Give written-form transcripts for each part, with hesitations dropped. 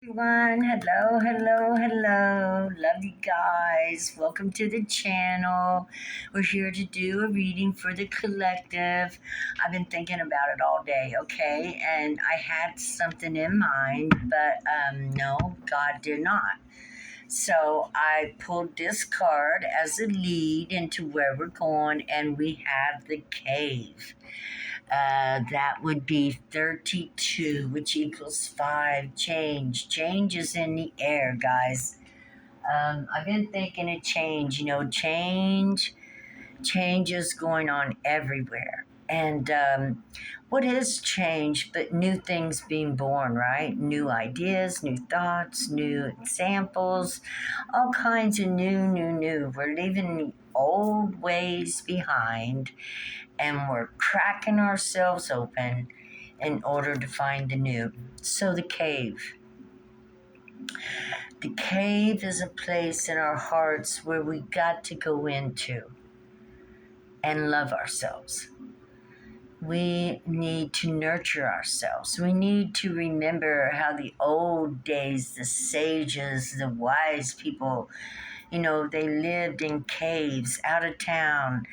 Everyone, hello, hello, hello. Love you guys. Welcome to the channel. We're here to do a reading for the collective. I've been thinking about it all day, okay? And I had something in mind, but no, God did not. So I pulled this card as a lead into where we're going, and we have the cave. That would be 32, which equals 5. Change. Change is in the air, guys. I've been thinking of change. Change is going on everywhere. And what is change but new things being born, right? New ideas, new thoughts, new examples, all kinds of new. We're leaving the old ways behind and we're cracking ourselves open in order to find the new. So, the cave. The cave is a place in our hearts where we got to go into and love ourselves. We need to nurture ourselves. We need to remember how the old days, the sages, the wise people, they lived in caves out of town.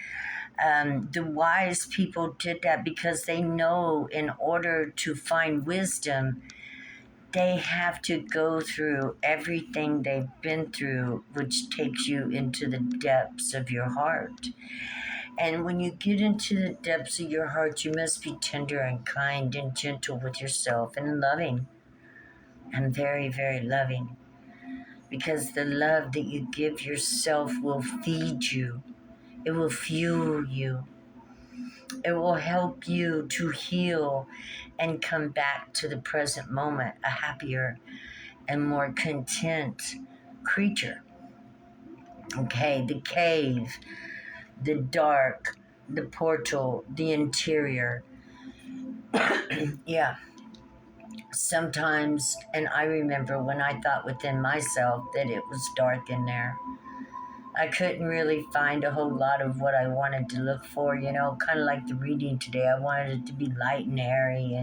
The wise people did that because they know in order to find wisdom, they have to go through everything they've been through, which takes you into the depths of your heart. And when you get into the depths of your heart, you must be tender and kind and gentle with yourself and loving and very, very loving. Because the love that you give yourself will feed you, it will fuel you, it will help you to heal and come back to the present moment a happier and more content creature. Okay, the cave, the dark, the portal, the interior. Yeah, sometimes, and I remember when I thought within myself that it was dark in there. I couldn't really find a whole lot of what I wanted to look for, kind of like the reading today. I wanted it to be light and airy,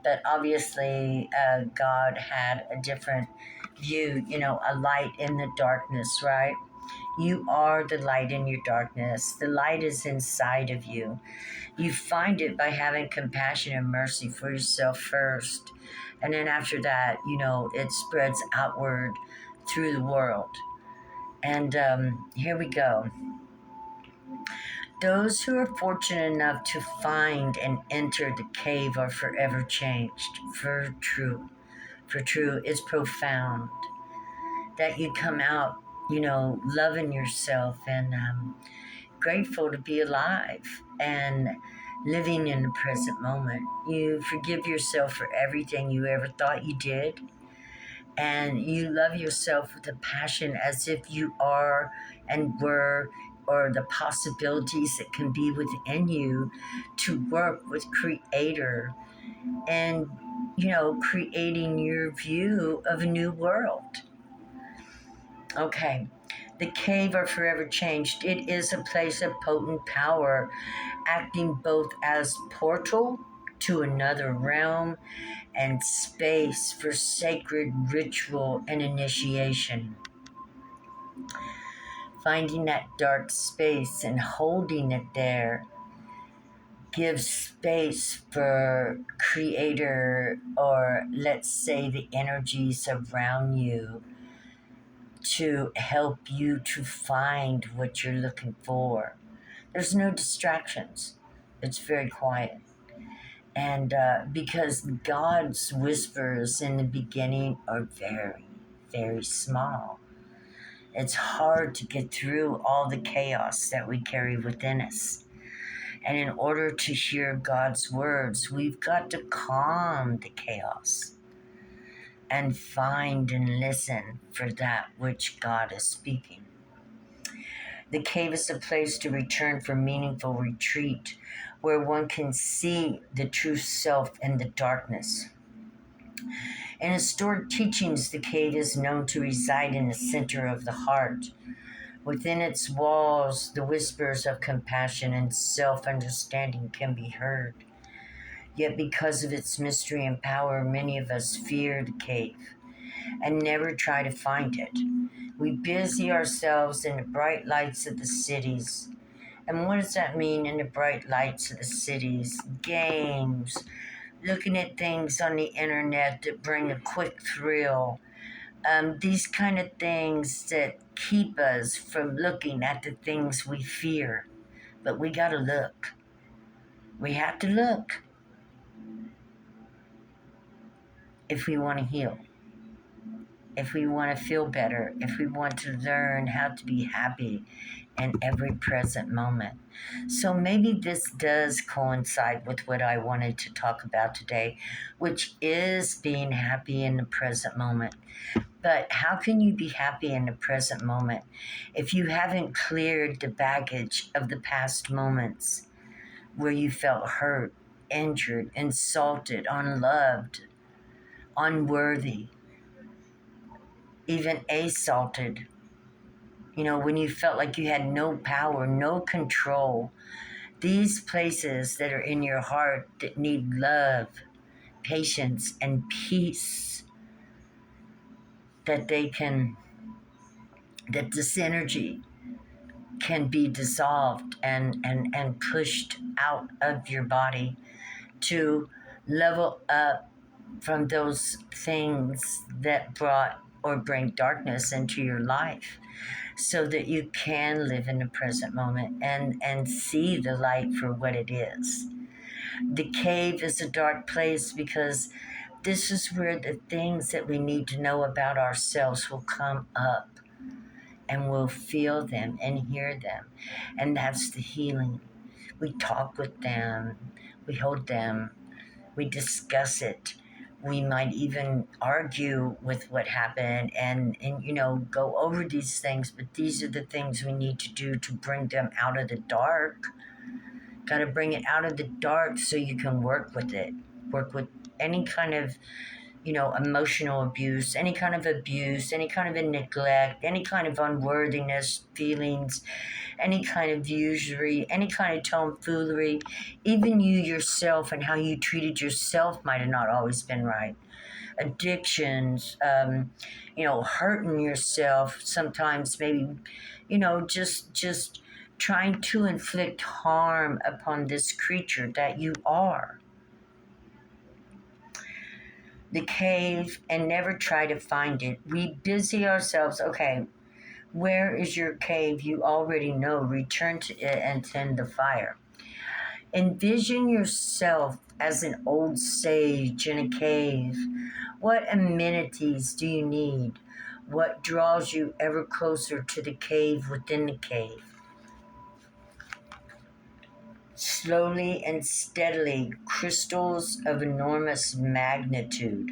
but obviously God had a different view, a light in the darkness, right? You are the light in your darkness. The light is inside of you. You find it by having compassion and mercy for yourself first. And then after that, it spreads outward through the world. And here we go. Those who are fortunate enough to find and enter the cave are forever changed. For true. For true is profound. That you come out, loving yourself and grateful to be alive and living in the present moment. You forgive yourself for everything you ever thought you did. And you love yourself with a passion as if you are and were, or the possibilities that can be within you to work with Creator and, creating your view of a new world. Okay. The cave are forever changed. It is a place of potent power, acting both as portal to another realm and space for sacred ritual and initiation. Finding that dark space and holding it there gives space for creator, or let's say the energies around you, to help you to find what you're looking for. There's no distractions. It's very quiet. And because God's whispers in the beginning are very, very small, it's hard to get through all the chaos that we carry within us. And in order to hear God's words, we've got to calm the chaos and find and listen for that which God is speaking. The cave is a place to return for meaningful retreat where one can see the true self in the darkness. In historic teachings, the cave is known to reside in the center of the heart. Within its walls, the whispers of compassion and self-understanding can be heard. Yet because of its mystery and power, many of us fear the cave. and never try to find it. We busy ourselves in the bright lights of the cities. And what does that mean in the bright lights of the cities? Games, looking at things on the internet that bring a quick thrill. These kind of things that keep us from looking at the things we fear. But we gotta look. We have to look if we want to heal, if we want to feel better, if we want to learn how to be happy in every present moment. So maybe this does coincide with what I wanted to talk about today, which is being happy in the present moment. But how can you be happy in the present moment if you haven't cleared the baggage of the past moments where you felt hurt, injured, insulted, unloved, unworthy, even assaulted? You know, when you felt like you had no power, no control. These places that are in your heart that need love, patience, and peace, that they can, that this energy can be dissolved and pushed out of your body to level up from those things that brought or bring darkness into your life, so that you can live in the present moment and see the light for what it is. The cave is a dark place because this is where the things that we need to know about ourselves will come up, and we'll feel them and hear them. And that's the healing. We talk with them, we hold them, we discuss it. We might even argue with what happened and go over these things, but these are the things we need to do to bring them out of the dark. Got to bring it out of the dark so you can work with it. Work with any kind of emotional abuse, any kind of abuse, any kind of a neglect, any kind of unworthiness feelings, any kind of usury, any kind of tomfoolery. Even you yourself and how you treated yourself might have not always been right. Addictions, hurting yourself sometimes, maybe, just trying to inflict harm upon this creature that you are. The cave and never try to find it. We busy ourselves. Okay, where is your cave? You already know. Return to it and tend the fire. Envision yourself as an old sage in a cave. What amenities do you need? What draws you ever closer to the cave within the cave? Slowly and steadily, crystals of enormous magnitude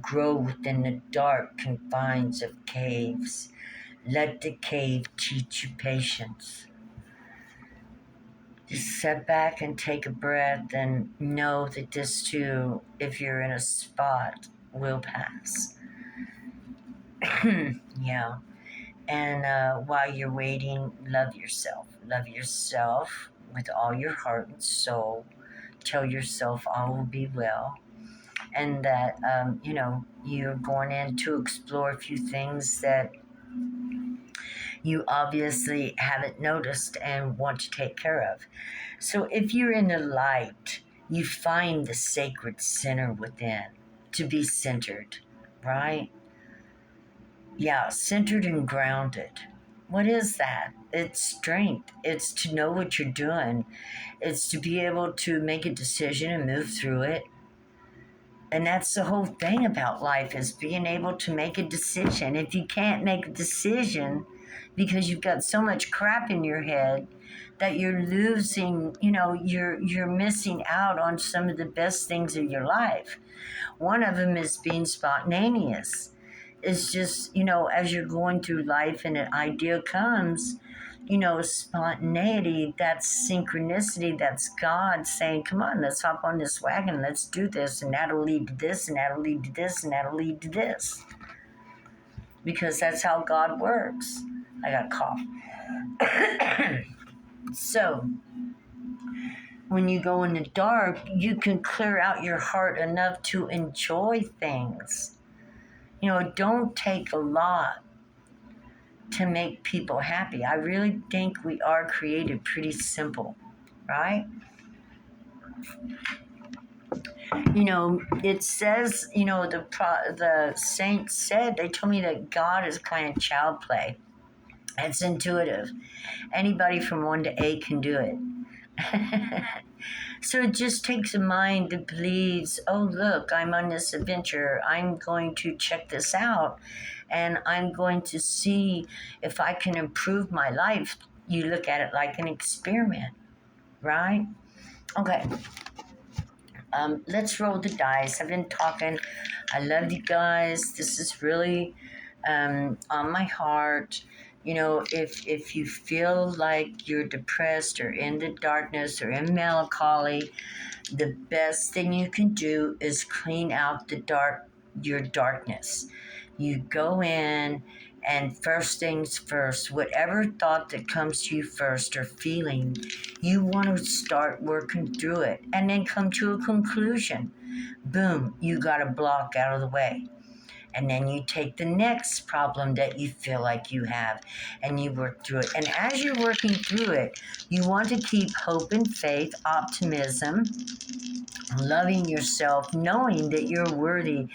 grow within the dark confines of caves. Let the cave teach you patience. Just sit back and take a breath and know that this too, if you're in a spot, will pass. Yeah. And while you're waiting, love yourself. Love yourself with all your heart and soul. Tell yourself all will be well. And that, you're going in to explore a few things that you obviously haven't noticed and want to take care of. So if you're in the light, you find the sacred center within to be centered, right? Yeah, centered and grounded. What is that? It's strength. It's to know what you're doing. It's to be able to make a decision and move through it. And that's the whole thing about life, is being able to make a decision. If you can't make a decision because you've got so much crap in your head that you're losing, you're missing out on some of the best things of your life. One of them is being spontaneous. It's just, as you're going through life and an idea comes, spontaneity, that's synchronicity, that's God saying, come on, let's hop on this wagon, let's do this, and that'll lead to this, and that'll lead to this, and that'll lead to this. Because that's how God works. I got a cough. So, when you go in the dark, you can clear out your heart enough to enjoy things. It don't take a lot to make people happy. I really think we are created pretty simple, right? It says, the saints said, they told me that God is playing child play. It's intuitive. Anybody from 1 to 8 can do it. So it just takes a mind that believes, oh, look, I'm on this adventure. I'm going to check this out and I'm going to see if I can improve my life. You look at it like an experiment, right? Okay. Let's roll the dice. I've been talking. I love you guys. This is really on my heart. If you feel like you're depressed or in the darkness or in melancholy, the best thing you can do is clean out your darkness. You go in, and first things first, whatever thought that comes to you first or feeling, you want to start working through it and then come to a conclusion. Boom, you got a block out of the way. And then you take the next problem that you feel like you have and you work through it. And as you're working through it, you want to keep hope and faith, optimism, loving yourself, knowing that you're worthy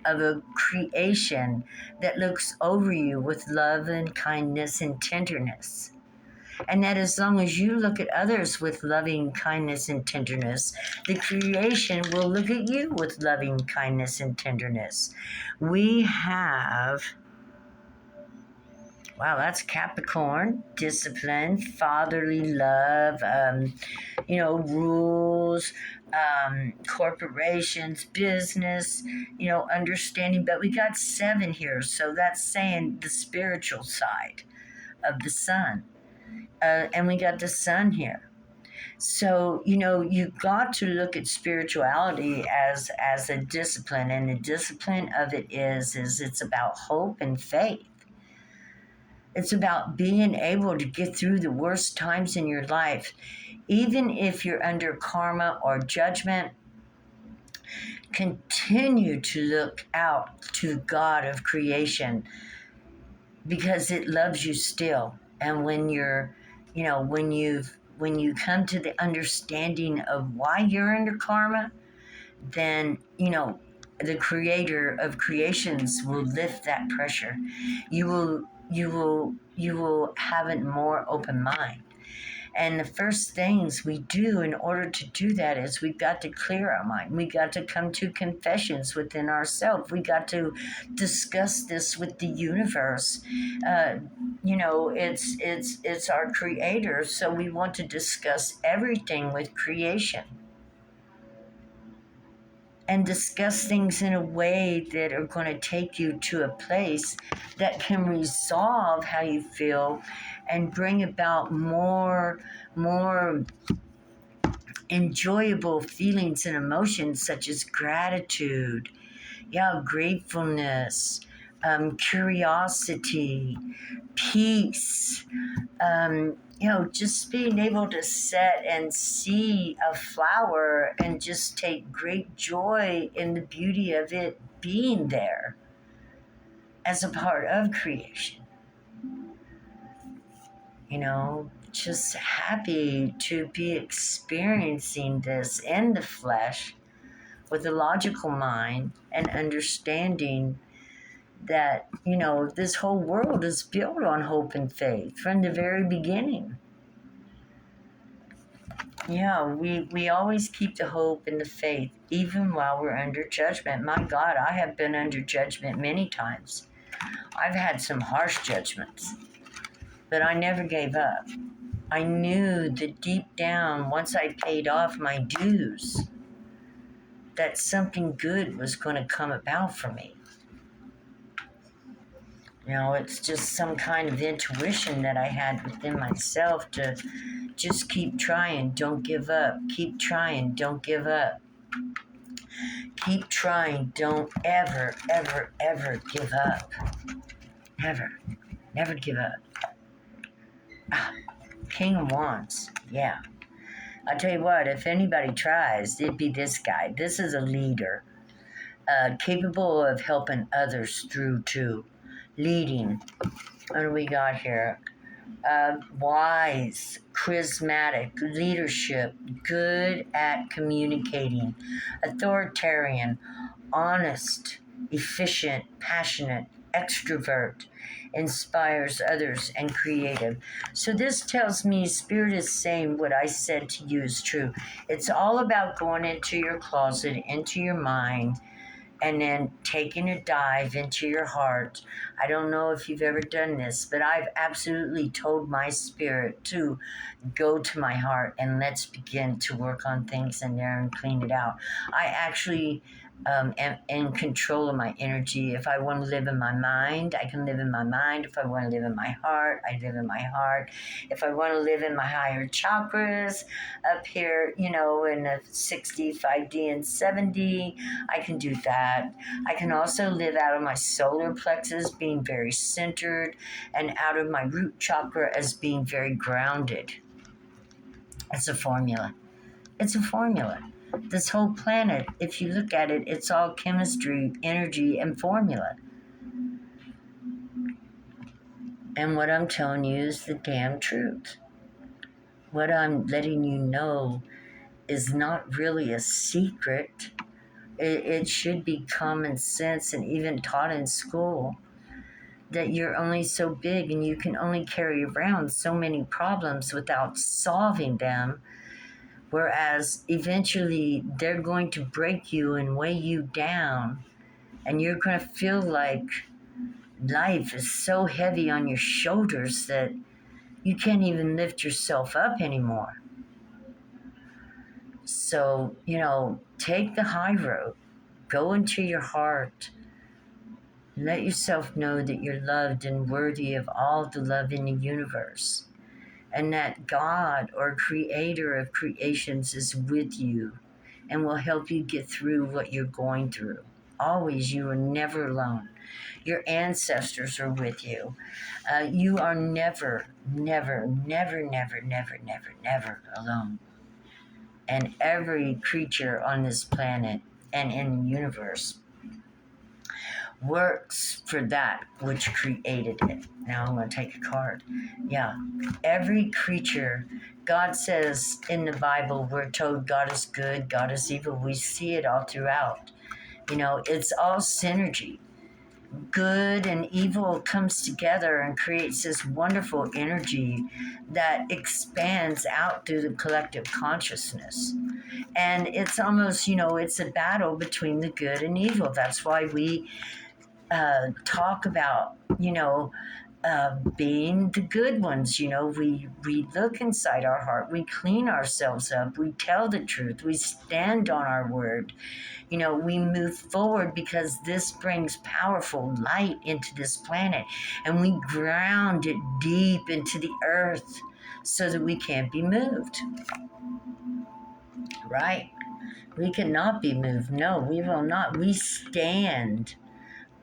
of a creation that looks over you with love and kindness and tenderness. And that as long as you look at others with loving kindness and tenderness, the creation will look at you with loving kindness and tenderness. We have, wow, that's Capricorn, discipline, fatherly love, rules, corporations, business, understanding. But we got 7 here, so that's saying the spiritual side of the sun. And we got the sun here. So, you got to look at spirituality as a discipline, and the discipline of it is it's about hope and faith. It's about being able to get through the worst times in your life. Even if you're under karma or judgment, continue to look out to God of creation because it loves you still. And when when you come to the understanding of why you're under karma, then, the creator of creations will lift that pressure. You will have a more open mind. And the first things we do in order to do that is we've got to clear our mind. We got to come to confessions within ourselves. We got to discuss this with the universe. It's our creator, so we want to discuss everything with creation. And discuss things in a way that are going to take you to a place that can resolve how you feel and bring about more enjoyable feelings and emotions such as gratitude, gratefulness, curiosity, peace, just being able to sit and see a flower and just take great joy in the beauty of it being there as a part of creation. Just happy to be experiencing this in the flesh with a logical mind and understanding that, this whole world is built on hope and faith from the very beginning. Yeah, we always keep the hope and the faith, even while we're under judgment. My God, I have been under judgment many times. I've had some harsh judgments, but I never gave up. I knew that deep down, once I paid off my dues, that something good was going to come about for me. It's just some kind of intuition that I had within myself to just keep trying, don't give up. Keep trying, don't give up. Keep trying, don't ever, ever, ever give up. Never give up. King of Wands, yeah. I'll tell you what, if anybody tries, it'd be this guy. This is a leader. capable of helping others through too, leading. What do we got here? Wise, charismatic, leadership, good at communicating, authoritarian, honest, efficient, passionate, extrovert, inspires others, and creative. So this tells me Spirit is saying what I said to you is true. It's all about going into your closet, into your mind, and then taking a dive into your heart. I don't know if you've ever done this, but I've absolutely told my spirit to go to my heart and let's begin to work on things in there and clean it out. I actually am in control of my energy. If I want to live in my mind, I can live in my mind. If I want to live in my heart, I live in my heart. If I want to live in my higher chakras up here, in the 60, 5D, and 7D, I can do that. I can also live out of my solar plexus being very centered and out of my root chakra as being very grounded. It's a formula. It's a formula. This whole planet, if you look at it, it's all chemistry, energy, and formula. And what I'm telling you is the damn truth. What I'm letting you know is not really a secret. It should be common sense and even taught in school that you're only so big and you can only carry around so many problems without solving them. Whereas eventually they're going to break you and weigh you down, and you're going to feel like life is so heavy on your shoulders that you can't even lift yourself up anymore. So, take the high road, go into your heart, let yourself know that you're loved and worthy of all the love in the universe, and that God or creator of creations is with you and will help you get through what you're going through. Always, you are never alone. Your ancestors are with you. You are never, never, never, never, never, never, never alone. And every creature on this planet and in the universe works for that which created it. Now I'm going to take a card. Yeah. Every creature, God says in the Bible, we're told God is good, God is evil. We see it all throughout. It's all synergy. Good and evil comes together and creates this wonderful energy that expands out through the collective consciousness. And it's almost, it's a battle between the good and evil. That's why we talk about, being the good ones. We look inside our heart, we clean ourselves up, we tell the truth, we stand on our word. We move forward because this brings powerful light into this planet, and we ground it deep into the earth so that we can't be moved. Right? We cannot be moved. No, we will not. We stand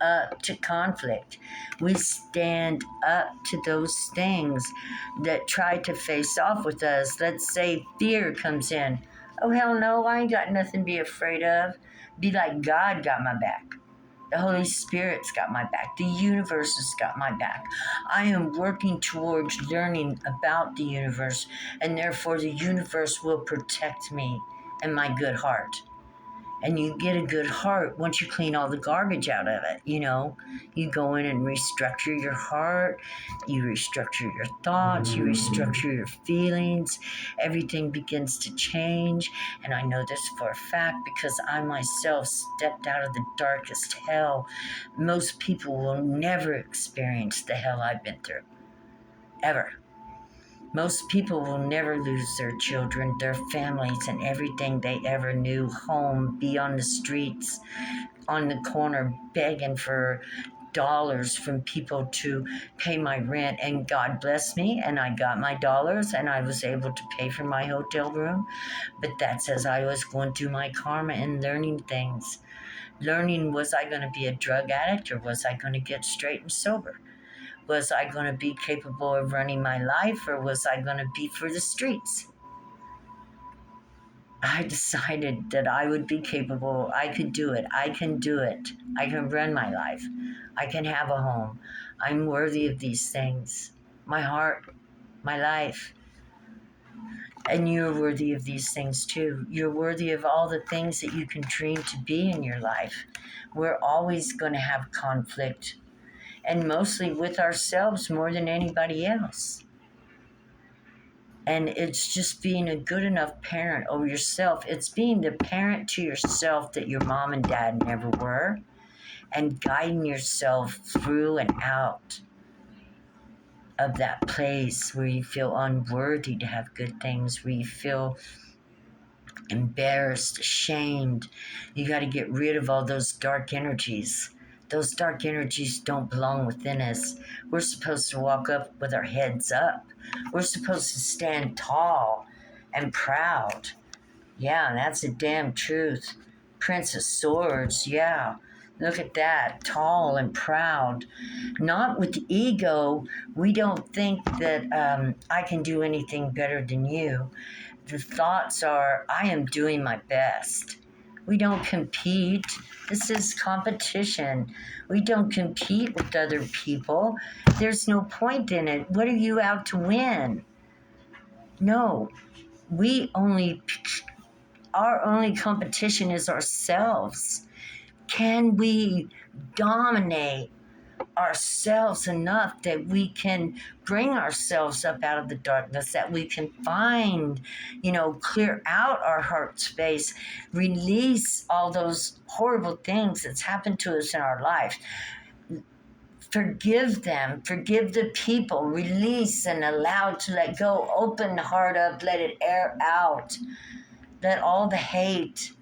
up to conflict. We stand up to those things that try to face off with us. Let's say fear comes in. Oh, hell no, I ain't got nothing to be afraid of. Be like, God got my back. The Holy Spirit's got my back. The universe has got my back. I am working towards learning about the universe, and therefore the universe will protect me and my good heart. And you get a good heart once you clean all the garbage out of it. You go in and restructure your heart, you restructure your thoughts, you restructure your feelings. Everything begins to change. And I know this for a fact because I myself stepped out of the darkest hell. Most people will never experience the hell I've been through, ever. Most people will never lose their children, their families, and everything they ever knew. Home, be on the streets, on the corner, begging for dollars from people to pay my rent. And God bless me, and I got my dollars, and I was able to pay for my hotel room. But that's as I was going through my karma and learning things. Learning, was I going to be a drug addict, or was I going to get straight and sober? Was I going to be capable of running my life, or was I going to be for the streets? I decided that I would be capable. I could do it. I can do it. I can run my life. I can have a home. I'm worthy of these things. My heart, my life. And you're worthy of these things too. You're worthy of all the things that you can dream to be in your life. We're always going to have conflict, and mostly with ourselves more than anybody else. And it's just being a good enough parent over yourself. It's being the parent to yourself that your mom and dad never were, and guiding yourself through and out of that place where you feel unworthy to have good things, where you feel embarrassed, ashamed. You got to get rid of all those dark energies. Those dark energies don't belong within us. We're supposed to walk up with our heads up. We're supposed to stand tall and proud. Yeah, that's the damn truth. Prince of Swords, yeah. Look at that, tall and proud. Not with ego. We don't think that I can do anything better than you. The thoughts are, I am doing my best. We don't compete. This is competition. We don't compete with other people. There's no point in it. What are you out to win? No, our only competition is ourselves. Can we dominate ourselves enough that we can bring ourselves up out of the darkness, that we can find, clear out our heart space, release all those horrible things that's happened to us in our life, forgive them, forgive the people, release and allow to let go, open the heart up, let it air out, let all the hate,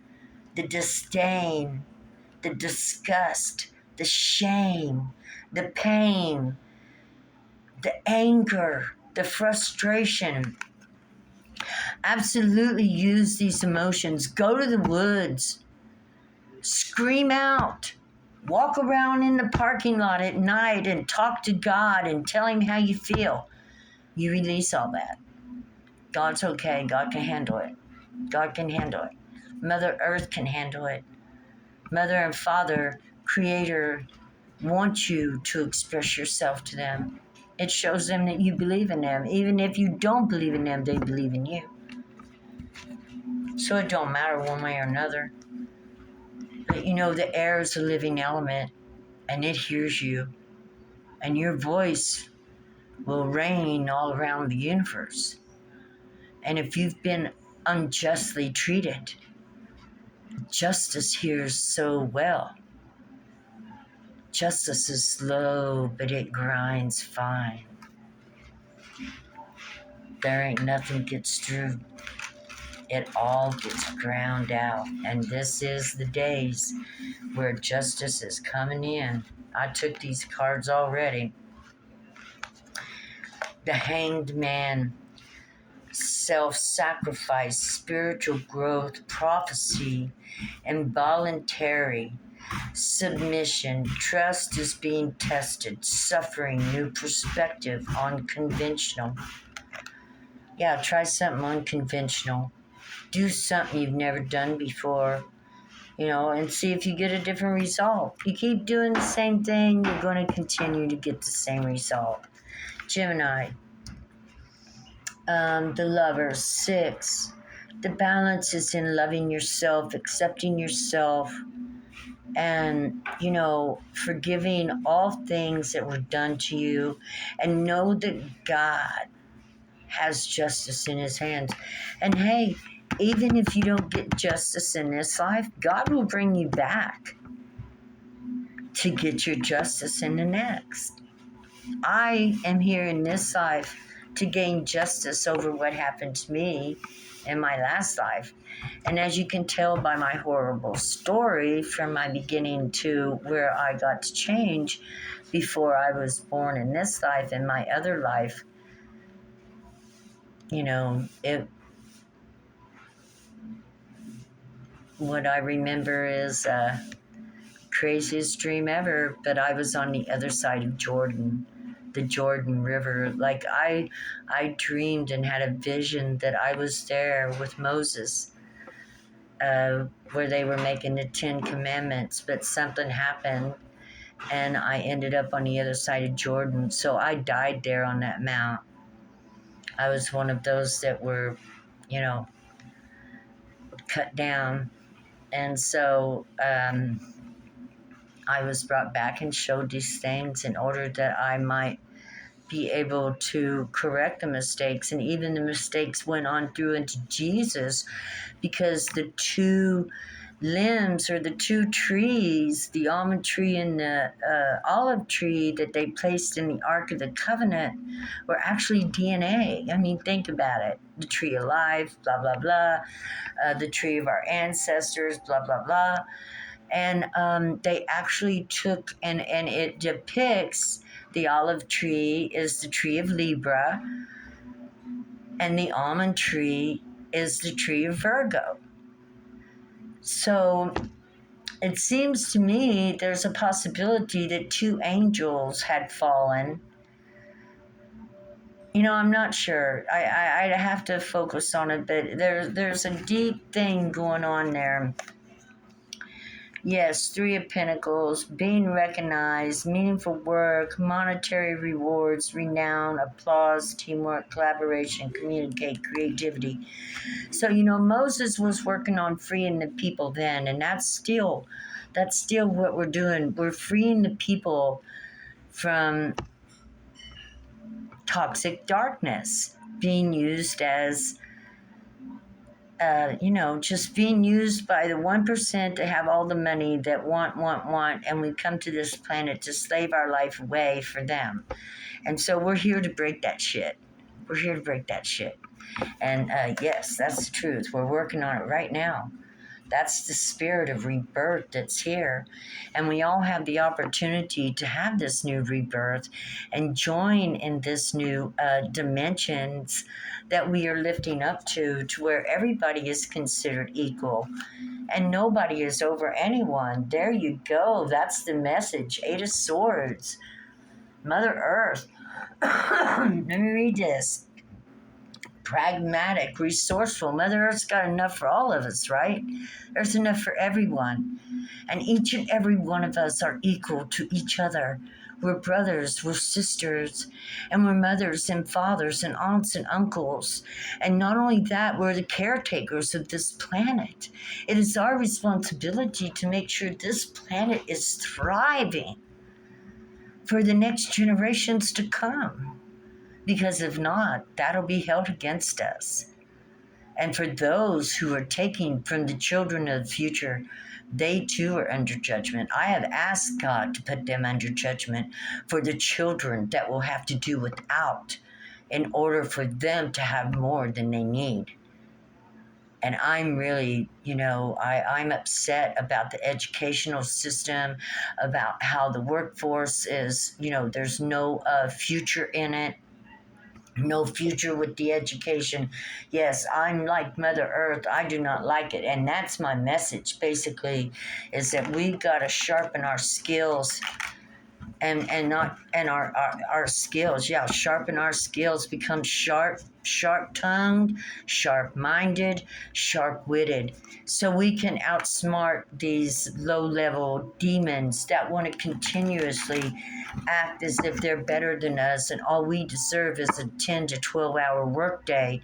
the disdain, the disgust, the shame, the pain, the anger, the frustration. Absolutely use these emotions. Go to the woods. Scream out. Walk around in the parking lot at night and talk to God and tell Him how you feel. You release all that. God's okay. God can handle it. God can handle it. Mother Earth can handle it. Mother and Father, Creator, want you to express yourself to them. It shows them that you believe in them. Even if you don't believe in them, they believe in you. So it don't matter one way or another. But the air is a living element, and it hears you. And your voice will reign all around the universe. And if you've been unjustly treated, justice hears so well. Justice is slow, but it grinds fine. There ain't nothing gets through. It all gets ground out. And this is the days where justice is coming in. I took these cards already. The Hanged Man, self-sacrifice, spiritual growth, prophecy, involuntary, submission, trust is being tested, suffering, new perspective, unconventional. Yeah, try something unconventional. Do something you've never done before, and see if you get a different result. You keep doing the same thing, you're going to continue to get the same result. Gemini, the Lover, 6. The balance is in loving yourself, accepting yourself, and, forgiving all things that were done to you, and know that God has justice in His hands. And hey, even if you don't get justice in this life, God will bring you back to get your justice in the next. I am here in this life to gain justice over what happened to me in my last life. And as you can tell by my horrible story, from my beginning to where I got to change before I was born in this life, in my other life, what I remember is craziest dream ever, but I was on the other side of Jordan, the Jordan River. Like I dreamed and had a vision that I was there with Moses, where they were making the 10 Commandments, but something happened and I ended up on the other side of Jordan. So I died there on that mount. I was one of those that were, you know, cut down. And so I was brought back and showed these things in order that I might be able to correct the mistakes. And even the mistakes went on through into Jesus, because the two limbs, or the two trees, the almond tree and the olive tree that they placed in the Ark of the Covenant, were actually DNA. I mean, think about it. The tree of life, blah, blah, blah. The tree of our ancestors, blah, blah, blah. And they actually took, and it depicts the olive tree is the tree of Libra, and the almond tree is the tree of Virgo. So it seems to me there's a possibility that two angels had fallen. You know, I'm not sure. I'd have to focus on it, but there's a deep thing going on there. Yes, Three of Pentacles, being recognized, meaningful work, monetary rewards, renown, applause, teamwork, collaboration, communicate, creativity. So, you know, Moses was working on freeing the people then, and that's still what we're doing. We're freeing the people from toxic darkness, being used as just being used by the 1% to have all the money that want, and we come to this planet to slave our life away for them. And so we're here to break that shit. We're here to break that shit. And yes, that's the truth. We're working on it right now. That's the spirit of rebirth that's here. And we all have the opportunity to have this new rebirth and join in this new dimensions that we are lifting up to where everybody is considered equal and nobody is over anyone. There you go. That's the message. Eight of Swords. Mother Earth. Let me read this. Pragmatic, resourceful. Mother Earth's got enough for all of us, right? There's enough for everyone. And each and every one of us are equal to each other. We're brothers, we're sisters, and we're mothers and fathers and aunts and uncles. And not only that, we're the caretakers of this planet. It is our responsibility to make sure this planet is thriving for the next generations to come. Because if not, that'll be held against us. And for those who are taking from the children of the future, they too are under judgment. I have asked God to put them under judgment for the children that will have to do without in order for them to have more than they need. And I'm really, I'm upset about the educational system, about how the workforce is, there's no future in it. No future with the education. Yes, I'm like Mother Earth. I do not like it. And that's my message, basically, is that we've got to sharpen our skills and our skills. Yeah, sharpen our skills, become sharp-tongued, sharp-minded, sharp-witted, so we can outsmart these low-level demons that want to continuously act as if they're better than us, and all we deserve is a 10 to 12-hour workday,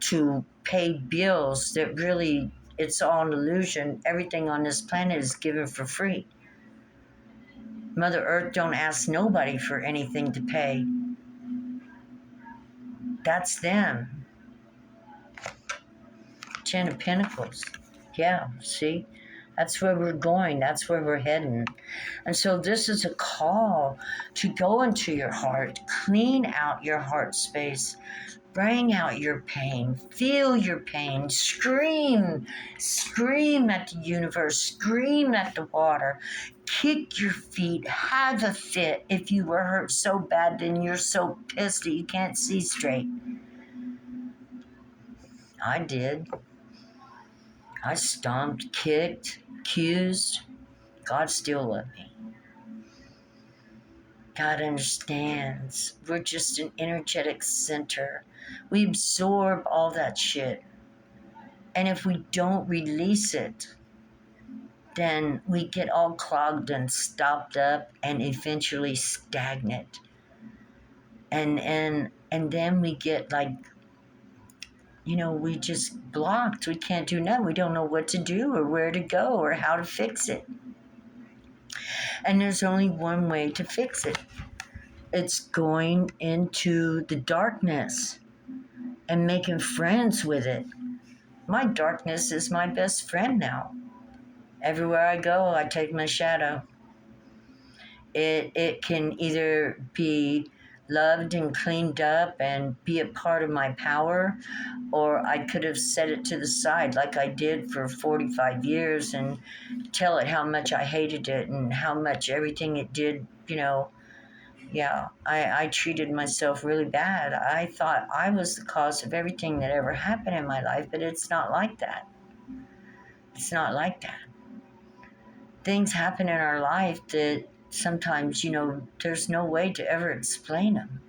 to pay bills that really, it's all an illusion. Everything on this planet is given for free. Mother Earth don't ask nobody for anything to pay. That's them. 10 of Pentacles. Yeah, see? That's where we're going. That's where we're heading. And so this is a call to go into your heart, clean out your heart space, bring out your pain, feel your pain, scream at the universe, scream at the water, kick your feet, have a fit. If you were hurt so bad, then you're so pissed that you can't see straight. I did. I stomped, kicked, accused. God still loved me. God understands. We're just an energetic center. We absorb all that shit. And if we don't release it, then we get all clogged and stopped up and eventually stagnant. And then we get like, we just blocked. We can't do nothing. We don't know what to do or where to go or how to fix it. And there's only one way to fix it. It's going into the darkness and making friends with it. My darkness is my best friend now. Everywhere I go, I take my shadow. It can either be loved and cleaned up and be a part of my power, or I could have set it to the side like I did for 45 years and tell it how much I hated it and how much everything it did, yeah, I treated myself really bad. I thought I was the cause of everything that ever happened in my life, but it's not like that. It's not like that. Things happen in our life that sometimes, there's no way to ever explain them.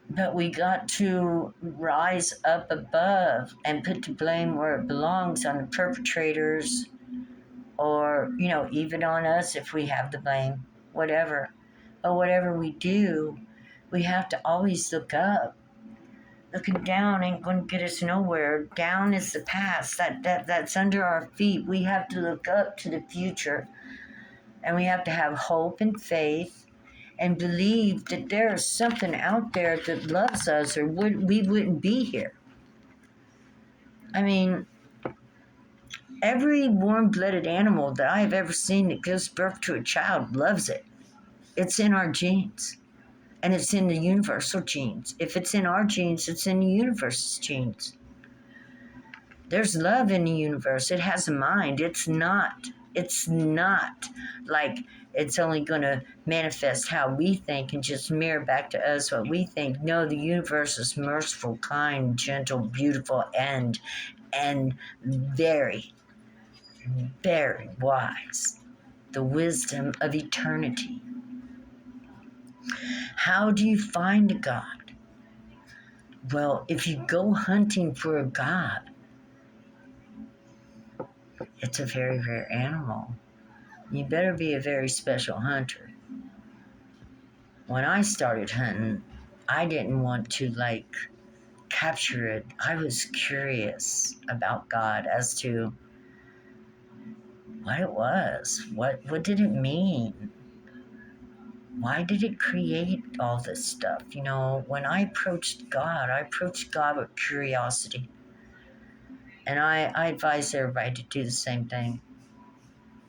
But we got to rise up above and put the blame where it belongs on the perpetrators or, even on us if we have the blame, whatever. But whatever we do, we have to always look up. Looking down ain't going to get us nowhere. Down is the past. That's under our feet. We have to look up to the future. And we have to have hope and faith and believe that there is something out there that loves us or we wouldn't be here. I mean, every warm-blooded animal that I have ever seen that gives birth to a child loves it. It's in our genes. And it's in the universal genes. If it's in our genes, it's in the universe's genes. There's love in the universe. It has a mind. It's not like it's only going to manifest how we think and just mirror back to us what we think. No, the universe is merciful, kind, gentle, beautiful, and very, very wise. The wisdom of eternity. How do you find a God? Well, if you go hunting for a God, it's a very rare animal. You better be a very special hunter. When I started hunting, I didn't want to capture it. I was curious about God as to what it was. What did it mean? Why did it create all this stuff? When I approached God with curiosity. And I advise everybody to do the same thing.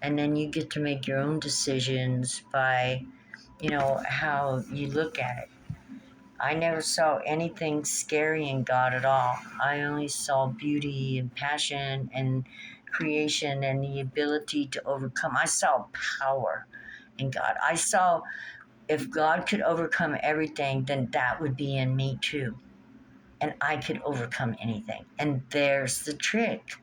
And then you get to make your own decisions by, how you look at it. I never saw anything scary in God at all. I only saw beauty and passion and creation and the ability to overcome. I saw power in God. I saw if God could overcome everything, then that would be in me too. And I could overcome anything. And there's the trick.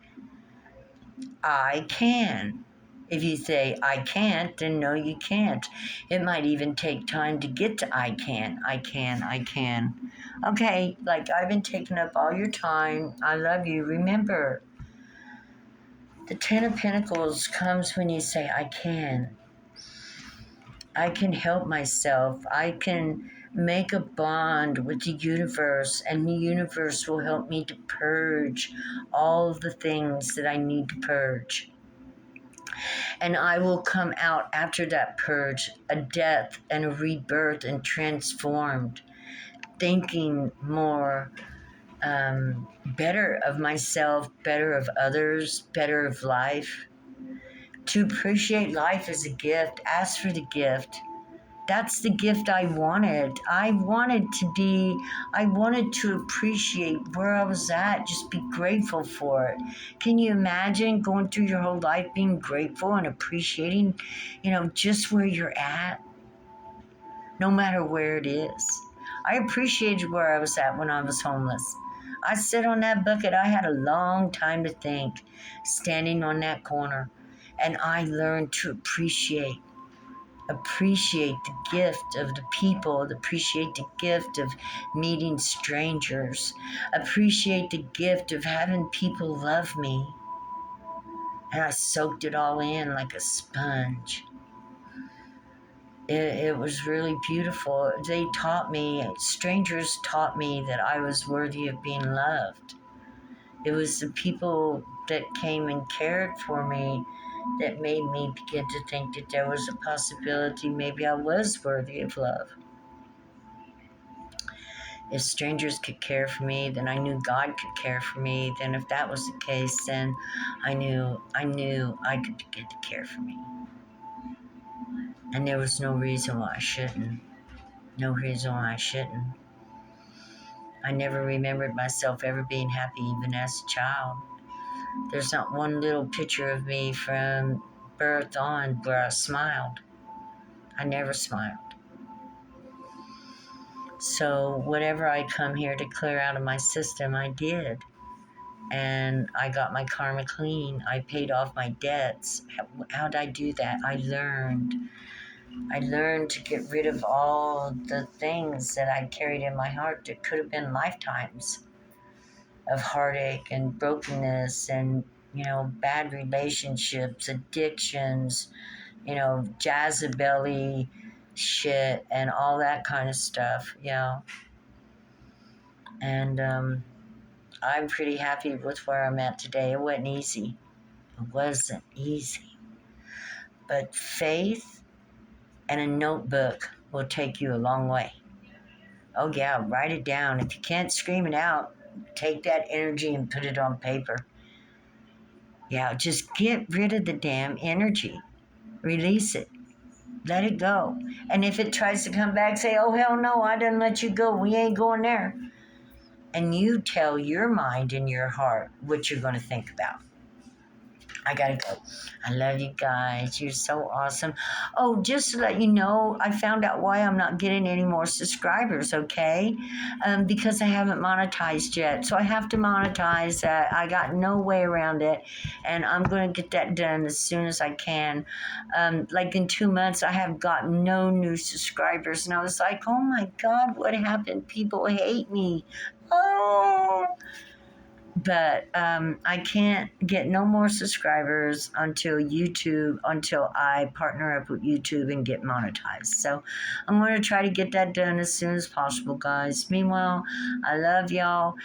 I can. If you say, I can't, then no, you can't. It might even take time to get to I can. Okay, I've been taking up all your time. I love you. Remember, the Ten of Pentacles comes when you say, I can. I can help myself. I can make a bond with the universe, and the universe will help me to purge all the things that I need to purge. And I will come out after that purge, a death and a rebirth and transformed, thinking more better of myself, better of others, better of life. To appreciate life as a gift, ask for the gift. That's the gift I wanted. I wanted to appreciate where I was at, just be grateful for it. Can you imagine going through your whole life being grateful and appreciating, just where you're at, no matter where it is? I appreciated where I was at when I was homeless. I sat on that bucket. I had a long time to think, standing on that corner, and I learned to appreciate appreciate the gift of the people, appreciate the gift of meeting strangers, appreciate the gift of having people love me. And I soaked it all in like a sponge. It was really beautiful. They taught me, strangers taught me that I was worthy of being loved. It was the people that came and cared for me that made me begin to think that there was a possibility maybe I was worthy of love. If strangers could care for me, then I knew God could care for me. Then if that was the case, then I knew I could begin to care for me. And there was no reason why I shouldn't. No reason why I shouldn't. I never remembered myself ever being happy even as a child. There's not one little picture of me from birth on where I smiled. I never smiled. So whatever I come here to clear out of my system, I did. And I got my karma clean. I paid off my debts. How did I do that? I learned. I learned to get rid of all the things that I carried in my heart that could have been lifetimes of heartache and brokenness and, bad relationships, addictions, jazzabelly shit and all that kind of stuff, And I'm pretty happy with where I'm at today. It wasn't easy. It wasn't easy. But faith and a notebook will take you a long way. Oh, yeah, write it down. If you can't scream it out, take that energy and put it on paper. Yeah, just get rid of the damn energy. Release it. Let it go. And if it tries to come back, say, oh, hell no, I didn't let you go. We ain't going there. And you tell your mind and your heart what you're going to think about. I gotta go. I love you guys. You're so awesome. Oh, just to let you know, I found out why I'm not getting any more subscribers, okay? Because I haven't monetized yet. So I have to monetize that. I got no way around it. And I'm going to get that done as soon as I can. Like in 2 months, I have got no new subscribers. And I was like, oh my God, what happened? People hate me. Oh. But I can't get no more subscribers until I partner up with YouTube and get monetized. So I'm going to try to get that done as soon as possible, guys. Meanwhile, I love y'all.